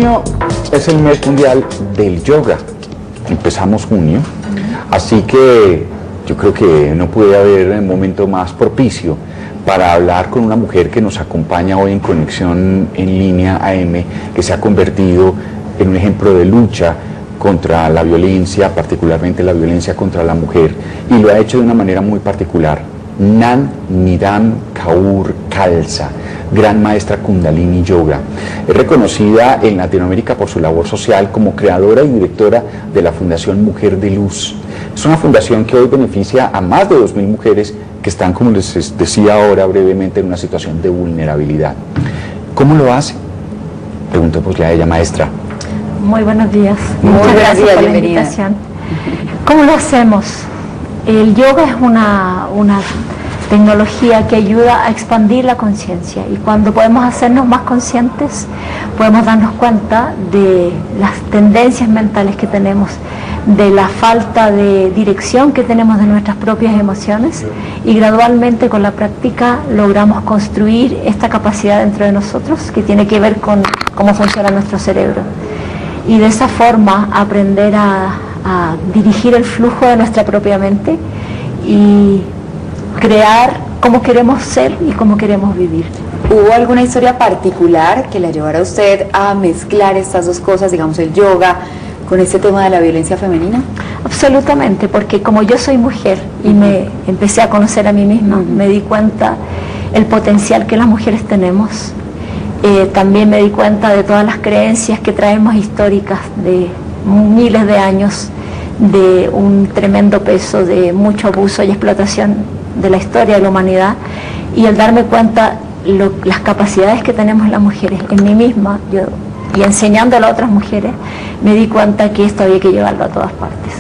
Junio es el mes mundial del yoga. Empezamos junio, así que yo creo que no puede haber un momento más propicio para hablar con una mujer que nos acompaña hoy en Conexión en Línea AM, que se ha convertido en un ejemplo de lucha contra la violencia, particularmente la violencia contra la mujer, y lo ha hecho de una manera muy particular. Nan Nidham Kaur Khalsa, gran maestra Kundalini Yoga. Es reconocida en Latinoamérica por su labor social como creadora y directora de la Fundación Mujer de Luz. Es una fundación que hoy beneficia a más de 2.000 mujeres que están, como les decía ahora brevemente, en una situación de vulnerabilidad. ¿Cómo lo hace? Preguntémosle a ella, maestra. Muy buenos días. Muchas gracias por la invitación. ¿Cómo lo hacemos? El yoga es una tecnología que ayuda a expandir la conciencia, y cuando podemos hacernos más conscientes podemos darnos cuenta de las tendencias mentales que tenemos, de la falta de dirección que tenemos de nuestras propias emociones, y gradualmente con la práctica logramos construir esta capacidad dentro de nosotros que tiene que ver con cómo funciona nuestro cerebro, y de esa forma aprender a dirigir el flujo de nuestra propia mente y crear cómo queremos ser y cómo queremos vivir. ¿Hubo alguna historia particular que la llevara a usted a mezclar estas dos cosas, digamos el yoga, con este tema de la violencia femenina? Absolutamente, porque como yo soy mujer y me empecé a conocer a mí misma, me di cuenta el potencial que las mujeres tenemos. También me di cuenta de todas las creencias que traemos históricas de miles de años, de un tremendo peso, de mucho abuso y explotación de la historia de la humanidad, y al darme cuenta las capacidades que tenemos las mujeres en mí misma y enseñándolo a otras mujeres, me di cuenta que esto había que llevarlo a todas partes,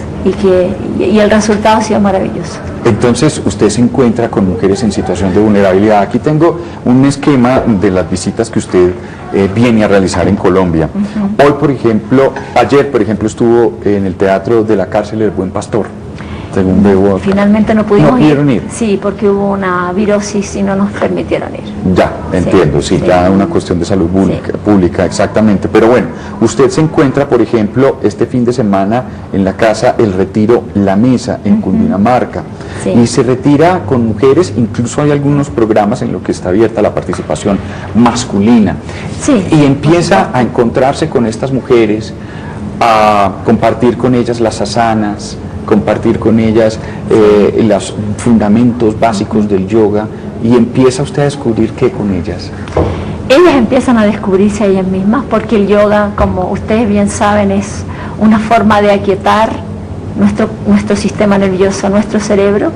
y el resultado ha sido maravilloso. Entonces usted se encuentra con mujeres en situación de vulnerabilidad. Aquí tengo un esquema de las visitas que usted viene a realizar en Colombia. Hoy, por ejemplo, ayer, por ejemplo, estuvo en el Teatro de la Cárcel El Buen Pastor. Según veo acá. Finalmente no pudimos ir. Sí, porque hubo una virosis y no nos permitieron ir. Ya, entiendo, sí, ya una cuestión de salud pública, exactamente. Pero bueno, usted se encuentra, por ejemplo, este fin de semana en la casa El Retiro La Mesa, en Cundinamarca, y se retira con mujeres, incluso hay algunos programas en los que está abierta la participación masculina. Y empieza a encontrarse con estas mujeres, a compartir con ellas las asanas, compartir con ellas los fundamentos básicos del yoga, y empieza usted a descubrir qué con ellas. Ellas empiezan a descubrirse a ellas mismas, porque el yoga, como ustedes bien saben, es una forma de aquietar nuestro sistema nervioso, nuestro cerebro,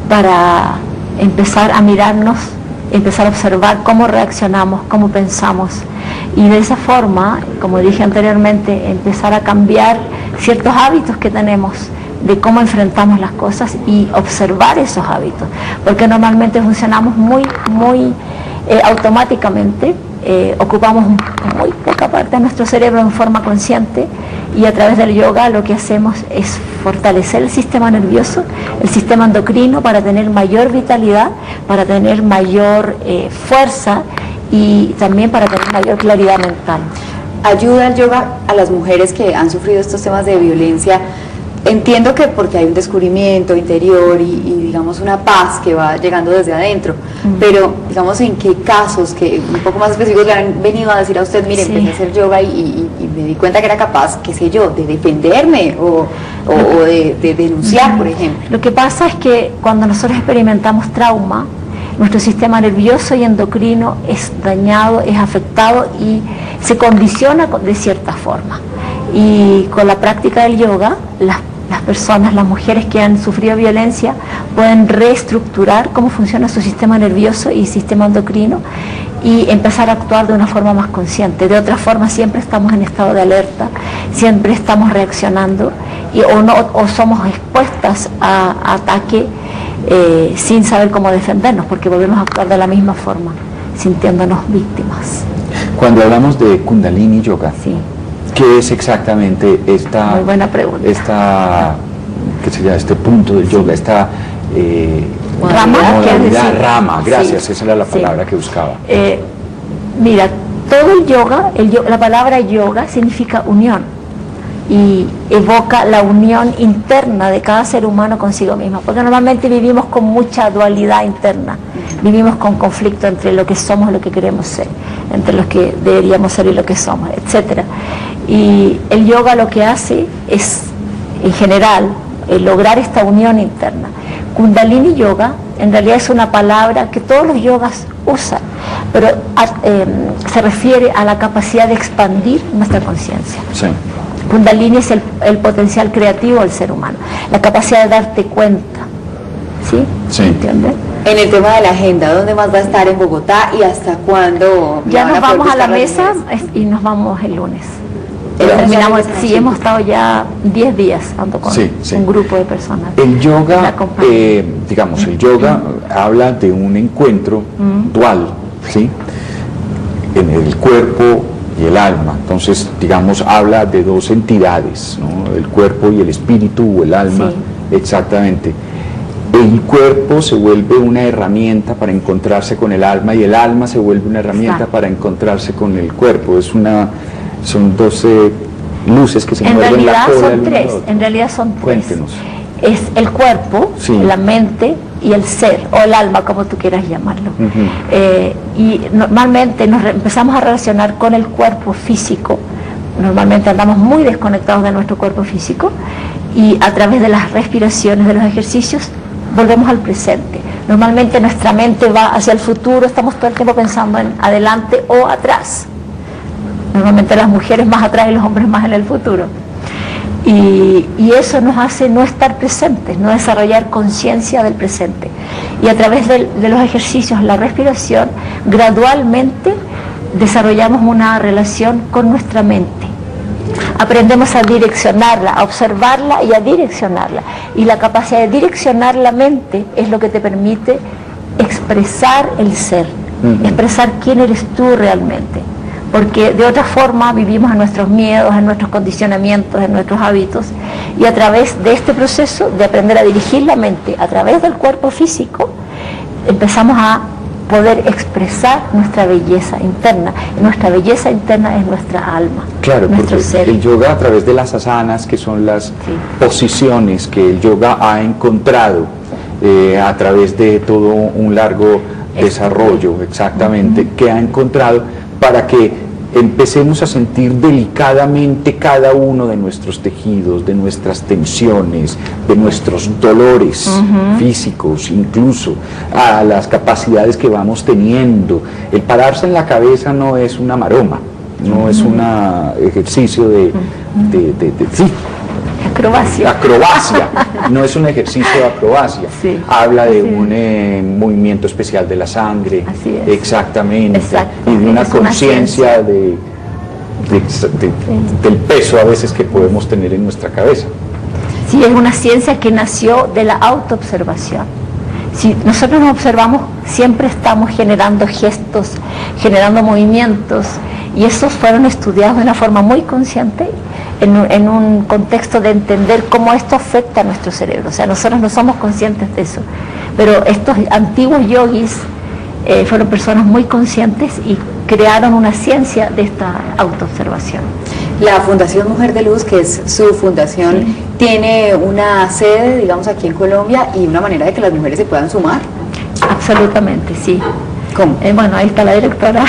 para empezar a mirarnos, empezar a observar cómo reaccionamos, cómo pensamos, y de esa forma, como dije anteriormente, empezar a cambiar ciertos hábitos que tenemos, de cómo enfrentamos las cosas, y observar esos hábitos, porque normalmente funcionamos muy automáticamente, ocupamos muy poca parte de nuestro cerebro en forma consciente, y a través del yoga lo que hacemos es fortalecer el sistema nervioso, el sistema endocrino, para tener mayor vitalidad, para tener mayor fuerza, y también para tener mayor claridad mental. ¿Ayuda el yoga a las mujeres que han sufrido estos temas de violencia? Entiendo que porque hay un descubrimiento interior y digamos una paz que va llegando desde adentro, pero digamos en qué casos, que un poco más específicos, le han venido a decir a usted, mire, empecé a hacer yoga y me di cuenta que era capaz, qué sé yo, de defenderme o de denunciar, por ejemplo. Lo que pasa es que cuando nosotros experimentamos trauma, nuestro sistema nervioso y endocrino es dañado, es afectado y se condiciona de cierta forma. Y con la práctica del yoga, las personas, las mujeres que han sufrido violencia, pueden reestructurar cómo funciona su sistema nervioso y sistema endocrino, y empezar a actuar de una forma más consciente. De otra forma siempre estamos en estado de alerta, siempre estamos reaccionando, o somos expuestas a ataque sin saber cómo defendernos, porque volvemos a actuar de la misma forma, sintiéndonos víctimas. Cuando hablamos de Kundalini Yoga, ¿qué es exactamente esta? Muy buena pregunta. ¿Qué sería este punto del yoga? Esta rama, rama, gracias, esa era la palabra que buscaba. Mira, todo el yoga, la palabra yoga significa unión y evoca la unión interna de cada ser humano consigo mismo, porque normalmente vivimos con mucha dualidad interna, vivimos con conflicto entre lo que somos y lo que queremos ser, entre lo que deberíamos ser y lo que somos, etc. Y el yoga lo que hace es, en general, lograr esta unión interna. Kundalini Yoga en realidad es una palabra que todos los yogas usan, pero se refiere a la capacidad de expandir nuestra conciencia. Sí. Kundalini es el potencial creativo del ser humano, la capacidad de darte cuenta. ¿Sí? Sí. ¿Entiendes? En el tema de la agenda, ¿dónde más va a estar en Bogotá y hasta cuándo? Ya nos vamos a la mesa reuniones? y nos vamos el lunes. Terminamos, Sí, hemos estado ya 10 días ando con Sí, sí. un grupo de personas. El yoga, La acompaña. digamos, el yoga habla de un encuentro dual, ¿sí? En el cuerpo y el alma. Entonces, digamos, habla de dos entidades, ¿no? El cuerpo y el espíritu o el alma, Sí. exactamente. El cuerpo se vuelve una herramienta para encontrarse con el alma y el alma se vuelve una herramienta Exacto. para encontrarse con el cuerpo. Son 12 luces que se En mueven la realidad cola son el uno al tres, otro. en realidad son tres. Cuéntenos. Es el cuerpo, Sí. la mente y el ser, o el alma, como tú quieras llamarlo. Y normalmente empezamos a relacionar con el cuerpo físico. Normalmente andamos muy desconectados de nuestro cuerpo físico y a través de las respiraciones, de los ejercicios, volvemos al presente. Normalmente nuestra mente va hacia el futuro, estamos todo el tiempo pensando en adelante o atrás. Normalmente las mujeres más atrás y los hombres más en el futuro. Y eso nos hace no estar presentes, no desarrollar conciencia del presente. Y a través de los ejercicios, la respiración, gradualmente desarrollamos una relación con nuestra mente. Aprendemos a direccionarla, a observarla y a direccionarla. Y la capacidad de direccionar la mente es lo que te permite expresar el ser, expresar quién eres tú realmente. Porque de otra forma vivimos en nuestros miedos, en nuestros condicionamientos, en nuestros hábitos, y a través de este proceso de aprender a dirigir la mente a través del cuerpo físico, empezamos a poder expresar nuestra belleza interna. Nuestra belleza interna es nuestra alma, Claro, nuestro porque ser. el yoga a través de las asanas, que son las Sí. posiciones que el yoga ha encontrado a través de todo un largo desarrollo, exactamente, que ha encontrado para que empecemos a sentir delicadamente cada uno de nuestros tejidos, de nuestras tensiones, de nuestros dolores físicos, incluso a las capacidades que vamos teniendo. El pararse en la cabeza no es una maroma, no es un ejercicio de Acrobacia. acrobacia, no es un ejercicio de acrobacia. Sí. Habla de Así un movimiento especial de la sangre, Así es. exactamente, Exacto. y de una Es una conciencia del peso a veces que podemos tener en nuestra cabeza. Sí, es una ciencia que nació de la autoobservación. Si nosotros nos observamos, siempre estamos generando gestos, generando movimientos, y esos fueron estudiados de una forma muy consciente en un contexto de entender cómo esto afecta a nuestro cerebro. O sea, nosotros no somos conscientes de eso, pero estos antiguos yogis fueron personas muy conscientes y crearon una ciencia de esta autoobservación. La Fundación Mujer de Luz, que es su fundación, Sí. tiene una sede, digamos, aquí en Colombia y una manera de que las mujeres se puedan sumar. Absolutamente, sí. ¿Cómo? Bueno, ahí está la directora.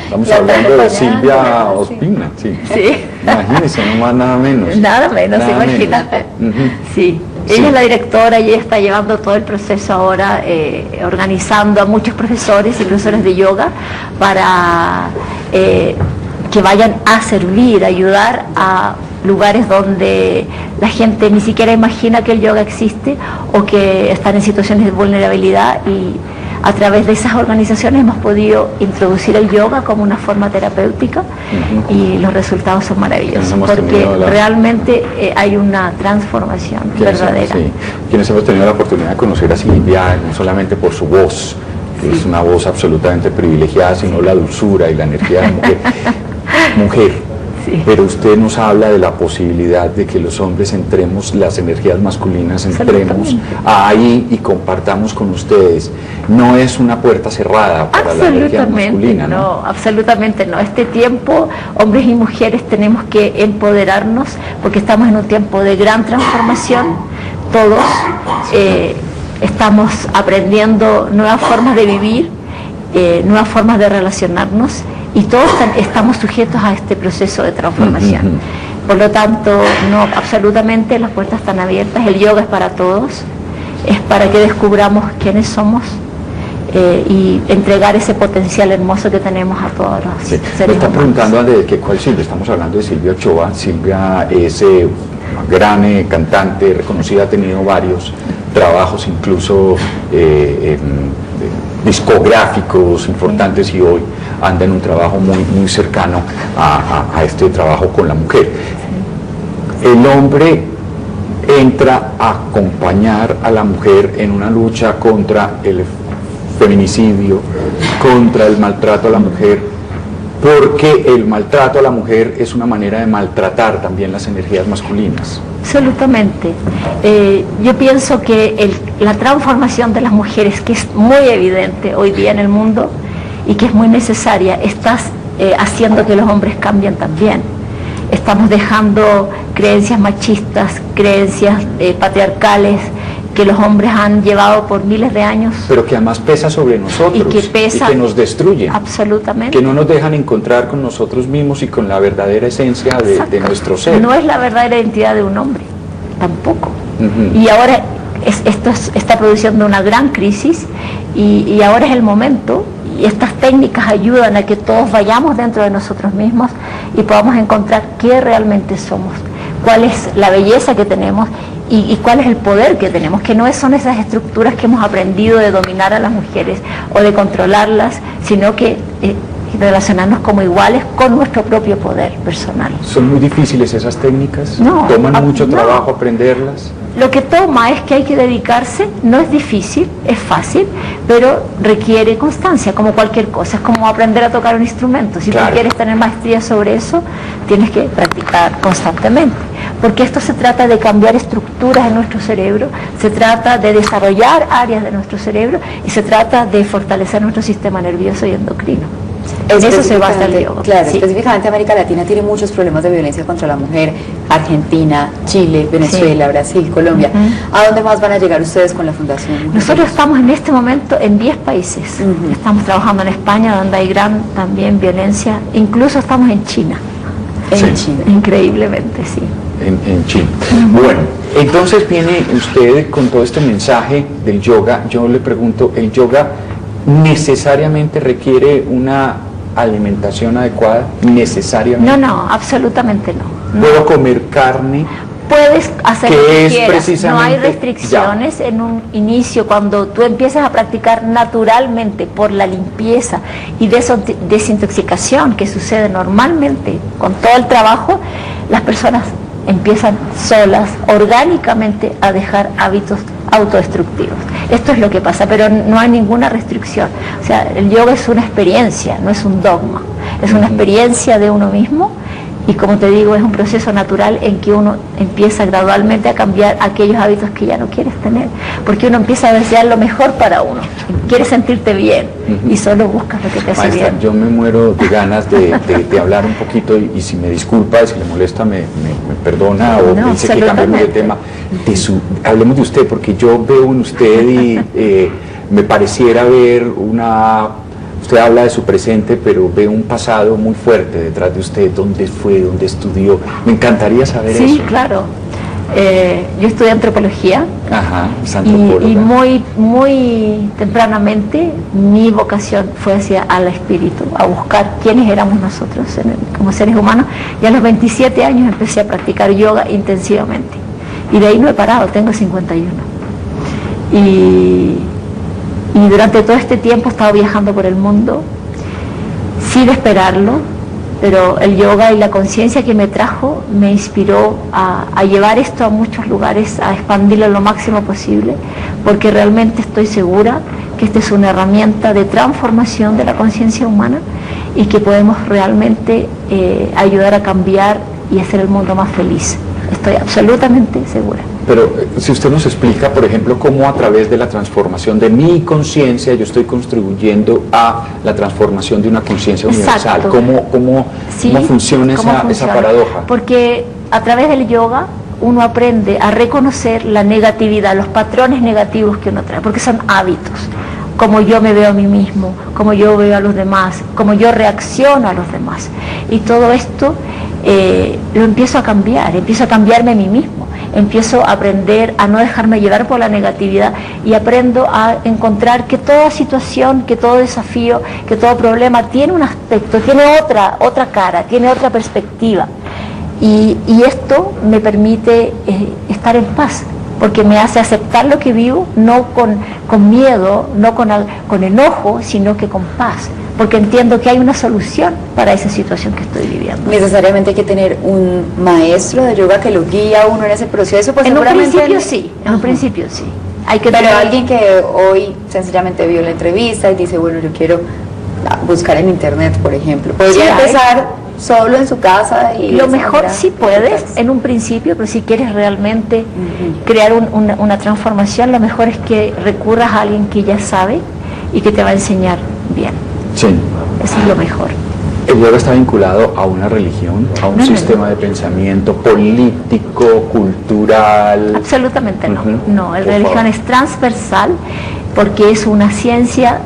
Estamos La hablando de acompañante, Silvia sí. Ospina, sí. Sí. Imagínense, no más nada menos. Nada menos, Nada imagínate. menos. Ujú. Sí, Sí. ella es la directora y ella está llevando todo el proceso ahora, organizando a muchos profesores y profesores de yoga para que vayan a servir, a ayudar a lugares donde la gente ni siquiera imagina que el yoga existe o que están en situaciones de vulnerabilidad, y a través de esas organizaciones hemos podido introducir el yoga como una forma terapéutica y los resultados son maravillosos Hemos porque tenido la- realmente hay una transformación verdadera. Quienes hemos tenido la oportunidad de conocer a Silvia, no solamente por su voz, que es una voz absolutamente privilegiada, sino la dulzura y la energía de mujer. Mujer, Sí. Pero usted nos habla de la posibilidad de que los hombres entremos, las energías masculinas entremos ahí y compartamos con ustedes. No es una puerta cerrada para la energía masculina, ¿no? No, absolutamente no. Este tiempo, hombres y mujeres, tenemos que empoderarnos porque estamos en un tiempo de gran transformación. Todos estamos aprendiendo nuevas formas de vivir, nuevas formas de relacionarnos, y todos estamos sujetos a este proceso de transformación. Por lo tanto, no, absolutamente las puertas están abiertas. El yoga es para todos, es para que descubramos quiénes somos y entregar ese potencial hermoso que tenemos a todos los seres humanos. Me está preguntando de cuál Silvia. Estamos hablando de Silvia Ochoa. Silvia es una gran cantante reconocida, ha tenido varios trabajos, incluso discográficos importantes, y hoy anda en un trabajo muy cercano a este trabajo con la mujer. El hombre entra a acompañar a la mujer en una lucha contra el feminicidio, contra el maltrato a la mujer, porque el maltrato a la mujer es una manera de maltratar también las energías masculinas. Absolutamente. Yo pienso que la transformación de las mujeres, que es muy evidente hoy día en el mundo y que es muy necesaria, está haciendo que los hombres cambien también. Estamos dejando creencias machistas, creencias patriarcales que los hombres han llevado por miles de años. Pero que además pesa sobre nosotros y que nos destruyen. Absolutamente. Que no nos dejan encontrar con nosotros mismos y con la verdadera esencia de nuestro ser. No es la verdadera identidad de un hombre, tampoco. Y ahora esto está produciendo una gran crisis y ahora es el momento, y estas técnicas ayudan a que todos vayamos dentro de nosotros mismos y podamos encontrar qué realmente somos, cuál es la belleza que tenemos y cuál es el poder que tenemos, que no son esas estructuras que hemos aprendido de dominar a las mujeres o de controlarlas, sino que relacionarnos como iguales con nuestro propio poder personal. ¿Son muy difíciles esas técnicas? No. ¿Toman mucho trabajo aprenderlas? Lo que toma es que hay que dedicarse, no es difícil, es fácil, pero requiere constancia, como cualquier cosa. Es como aprender a tocar un instrumento. Si Claro. tú quieres tener maestría sobre eso, tienes que practicar constantemente. Porque esto se trata de cambiar estructuras en nuestro cerebro, se trata de desarrollar áreas de nuestro cerebro y se trata de fortalecer nuestro sistema nervioso y endocrino. En eso se basa el yoga. Claro, Sí. específicamente América Latina tiene muchos problemas de violencia contra la mujer. Argentina, Chile, Venezuela, Brasil, Colombia. ¿A dónde más van a llegar ustedes con la Fundación? Nosotros estamos en este momento en 10 países. Estamos trabajando en España, donde hay gran también violencia. Incluso estamos en China. En China. Increíblemente, sí. En Chile. Bueno, entonces viene usted con todo este mensaje del yoga. Yo le pregunto, ¿el yoga necesariamente requiere una alimentación adecuada? ¿Necesariamente? No, absolutamente no. ¿Puedo comer carne? Puedes hacer Que lo que es quieras, precisamente- no hay restricciones en un inicio. Cuando tú empiezas a practicar naturalmente por la limpieza y desintoxicación que sucede normalmente con todo el trabajo, las personas empiezan solas, orgánicamente, a dejar hábitos autodestructivos. Esto es lo que pasa, pero no hay ninguna restricción. O sea, el yoga es una experiencia, no es un dogma, es una experiencia de uno mismo. Y como te digo, es un proceso natural en que uno empieza gradualmente a cambiar aquellos hábitos que ya no quieres tener, porque uno empieza a desear lo mejor para uno, quieres sentirte bien y solo buscas lo que te hace Maestra, bien. yo me muero de ganas de hablar un poquito y si me disculpa, si le molesta, me perdona o No, me dice que cambiemos de absolutamente. tema. Hablemos de usted, porque yo veo en usted y me pareciera ver usted habla de su presente, pero veo un pasado muy fuerte detrás de usted. ¿Dónde fue? ¿Dónde estudió? Me encantaría saber eso. Sí, claro. Yo estudié antropología. Ajá, es Y antropóloga. muy tempranamente mi vocación fue hacia al espíritu, a buscar quiénes éramos nosotros como seres humanos, y a los 27 años empecé a practicar yoga intensivamente y de ahí no he parado, tengo 51 y durante todo este tiempo he estado viajando por el mundo sin esperarlo, pero el yoga y la conciencia que me trajo me inspiró a llevar esto a muchos lugares, a expandirlo lo máximo posible, porque realmente estoy segura que esta es una herramienta de transformación de la conciencia humana y que podemos realmente ayudar a cambiar y hacer el mundo más feliz. Estoy absolutamente segura. Pero si usted nos explica, por ejemplo, cómo a través de la transformación de mi conciencia yo estoy contribuyendo a la transformación de una conciencia universal. ¿Cómo funciona esa paradoja? Porque a través del yoga uno aprende a reconocer la negatividad, los patrones negativos que uno trae, porque son hábitos. Cómo yo me veo a mí mismo, cómo yo veo a los demás, cómo yo reacciono a los demás. Y todo esto lo empiezo a cambiarme a mí mismo. Empiezo a aprender a no dejarme llevar por la negatividad y aprendo a encontrar que toda situación, que todo desafío, que todo problema tiene un aspecto, tiene otra cara, tiene otra perspectiva. Y esto me permite estar en paz, porque me hace aceptar lo que vivo, no con miedo, no con enojo, sino que con paz, porque entiendo que hay una solución para esa situación que estoy viviendo. ¿Necesariamente hay que tener un maestro de yoga que lo guíe a uno en ese proceso? Pues en un principio sí, en un principio sí. Hay que Pero alguien que hoy sencillamente vio la entrevista y dice, bueno, yo quiero buscar en internet, por ejemplo, podría empezar solo en su casa. Y lo mejor sí puedes en un principio, pero si quieres realmente crear una transformación, lo mejor es que recurras a alguien que ya sabe y que te va a enseñar bien. Sí. Eso es lo mejor. ¿El yoga está vinculado a una religión, a un sistema de pensamiento político, cultural? Absolutamente no. No, la religión es transversal porque es una ciencia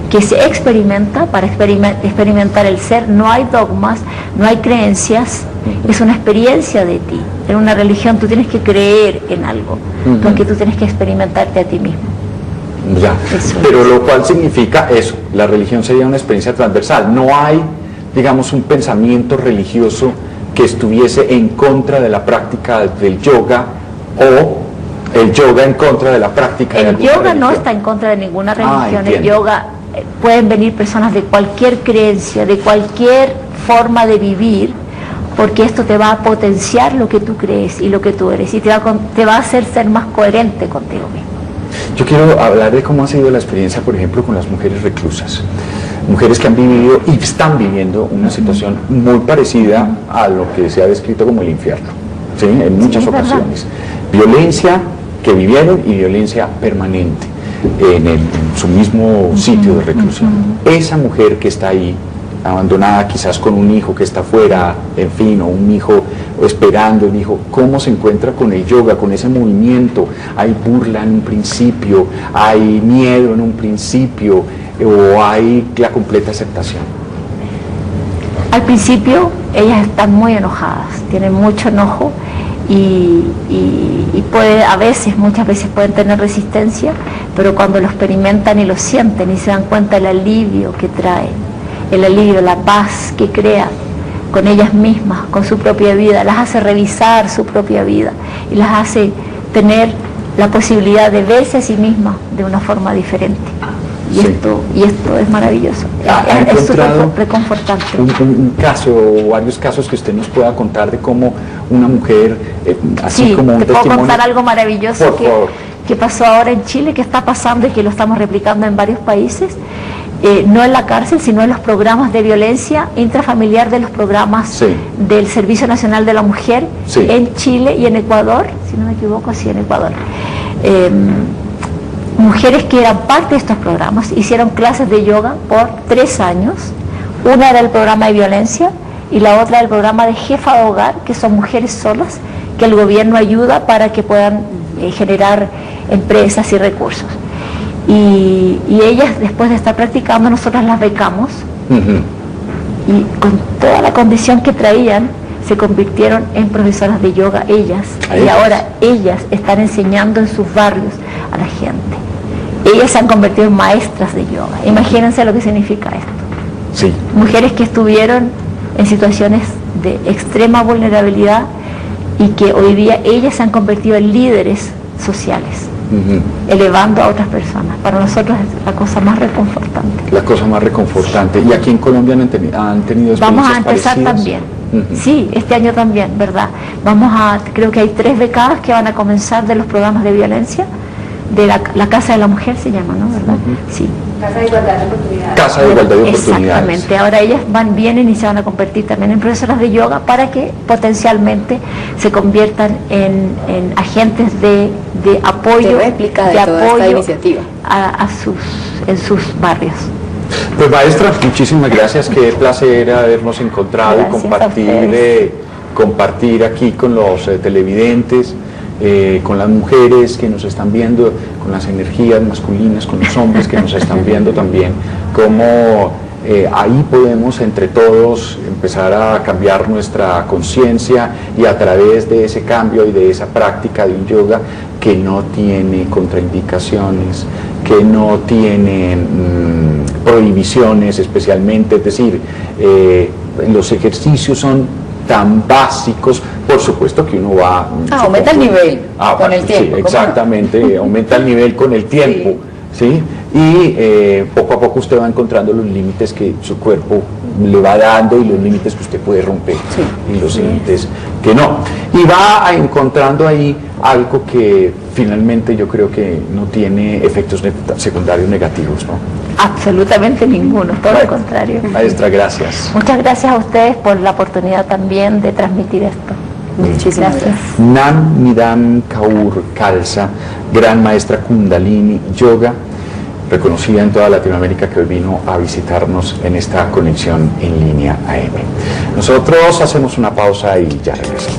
que se experimenta para experimentar el ser. No hay dogmas, no hay creencias, es una experiencia de ti. En una religión tú tienes que creer en algo, porque tú tienes que experimentarte a ti mismo. Ya, pero lo cual significa eso, la religión sería una experiencia transversal. No hay, digamos, un pensamiento religioso que estuviese en contra de la práctica del yoga o el yoga en contra de la práctica de alguna religión. El yoga no está en contra de ninguna religión, el yoga... Pueden venir personas de cualquier creencia, de cualquier forma de vivir, porque esto te va a potenciar lo que tú crees y lo que tú eres, y te va a hacer ser más coherente contigo mismo. Yo quiero hablar de cómo ha sido la experiencia, por ejemplo, con las mujeres reclusas. Mujeres que han vivido y están viviendo una situación muy parecida a lo que se ha descrito como el infierno, ¿sí? En muchas ocasiones. Violencia que vivieron y violencia permanente. En su mismo sitio de reclusión. Esa mujer que está ahí, abandonada quizás con un hijo que está afuera, en fin, o un hijo esperando un hijo, ¿cómo se encuentra con el yoga, con ese movimiento? Hay burla en un principio, hay miedo en un principio, o hay la completa aceptación. Al principio ellas están muy enojadas, tienen mucho enojo y muchas veces pueden tener resistencia, pero cuando lo experimentan y lo sienten y se dan cuenta del alivio que trae, el alivio, la paz que crea con ellas mismas, con su propia vida, las hace revisar su propia vida y las hace tener la posibilidad de verse a sí mismas de una forma diferente. Y, sí. esto es maravilloso, es súper reconfortante. Un caso o varios casos que usted nos pueda contar de cómo una mujer, así sí, como un te testimonio. puedo contar algo maravilloso que pasó ahora en Chile, que está pasando y que lo estamos replicando en varios países, no en la cárcel, sino en los programas de violencia intrafamiliar de los programas del Servicio Nacional de la Mujer en Chile y en Ecuador, si no me equivoco, sí, en Ecuador. Mujeres que eran parte de estos programas hicieron clases de yoga por 3 años. Una era el programa de violencia y la otra el programa de jefa de hogar, que son mujeres solas que el gobierno ayuda para que puedan generar empresas y recursos. Y ellas, después de estar practicando, nosotros las becamos y con toda la condición que traían se convirtieron en profesoras de yoga ellas, y ahora ellas están enseñando en sus barrios a la gente. Ellas se han convertido en maestras de yoga. Imagínense lo que significa esto. Sí. Mujeres que estuvieron en situaciones de extrema vulnerabilidad y que hoy día ellas se han convertido en líderes sociales, elevando a otras personas. Para nosotros es la cosa más reconfortante. La cosa más reconfortante. ¿Y aquí en Colombia han tenido experiencias Vamos a empezar parecidas? También. Sí, este año también, ¿verdad? Creo que hay 3 becadas que van a comenzar de los programas de violencia la Casa de la Mujer se llama, ¿no? ¿Verdad? Sí. Casa de Igualdad de Oportunidades. Casa de Igualdad de Oportunidades. Exactamente. Ahora ellas vienen y se van a convertir también en profesoras de yoga para que potencialmente se conviertan en agentes de apoyo, de réplica de toda esta iniciativa en sus barrios. Pues maestra, muchísimas gracias, qué placer habernos encontrado Gracias y compartir aquí con los televidentes, con las mujeres que nos están viendo, con las energías masculinas, con los hombres que nos están viendo también, cómo ahí podemos entre todos empezar a cambiar nuestra conciencia y a través de ese cambio y de esa práctica de un yoga que no tiene contraindicaciones, que no tiene prohibiciones especialmente, es decir, los ejercicios son tan básicos, por supuesto que uno va... aumenta el nivel con el tiempo. Sí, exactamente, aumenta el nivel con el tiempo, ¿sí? Y poco a poco usted va encontrando los límites que su cuerpo le va dando y los límites que usted puede romper y los límites que no. Y va encontrando ahí algo que finalmente yo creo que no tiene efectos secundarios negativos, ¿no? Absolutamente ninguno, todo lo contrario. Maestra, gracias. Muchas gracias a ustedes por la oportunidad también de transmitir esto. Muchísimas gracias. Nam Nidam Kaur Khalsa, gran maestra Kundalini Yoga, reconocida en toda Latinoamérica, que hoy vino a visitarnos en esta conexión en línea AM. Nosotros hacemos una pausa y ya regresamos.